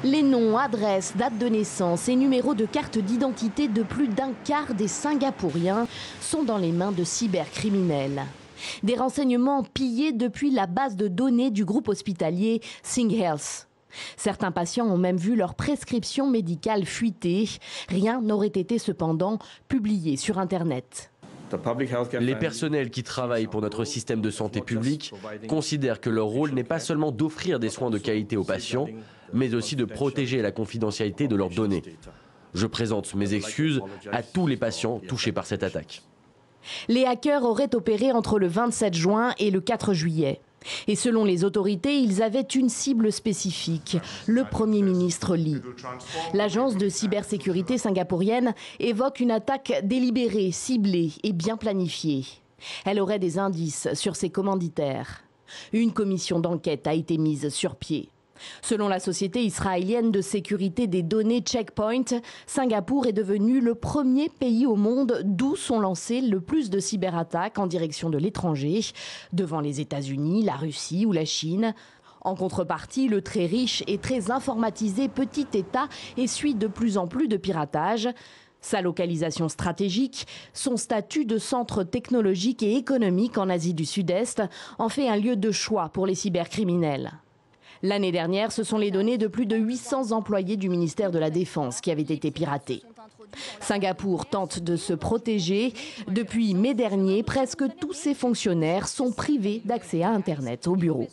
Les noms, adresses, dates de naissance et numéros de carte d'identité de plus d'un quart des Singapouriens sont dans les mains de cybercriminels. Des renseignements pillés depuis la base de données du groupe hospitalier SingHealth. Certains patients ont même vu leur prescription médicale fuiter. Rien n'aurait été cependant publié sur Internet. Les personnels qui travaillent pour notre système de santé publique considèrent que leur rôle n'est pas seulement d'offrir des soins de qualité aux patients, mais aussi de protéger la confidentialité de leurs données. Je présente mes excuses à tous les patients touchés par cette attaque. Les hackers auraient opéré entre le 27 juin et le 4 juillet. Et selon les autorités, ils avaient une cible spécifique, le Premier ministre Lee. L'agence de cybersécurité singapourienne évoque une attaque délibérée, ciblée et bien planifiée. Elle aurait des indices sur ses commanditaires. Une commission d'enquête a été mise sur pied. Selon la société israélienne de sécurité des données Checkpoint, Singapour est devenu le premier pays au monde d'où sont lancées le plus de cyberattaques en direction de l'étranger, devant les États-Unis, la Russie ou la Chine. En contrepartie, le très riche et très informatisé petit État essuie de plus en plus de piratage. Sa localisation stratégique, son statut de centre technologique et économique en Asie du Sud-Est en fait un lieu de choix pour les cybercriminels. L'année dernière, ce sont les données de plus de 800 employés du ministère de la Défense qui avaient été piratées. Singapour tente de se protéger. Depuis mai dernier, presque tous ses fonctionnaires sont privés d'accès à Internet au bureau.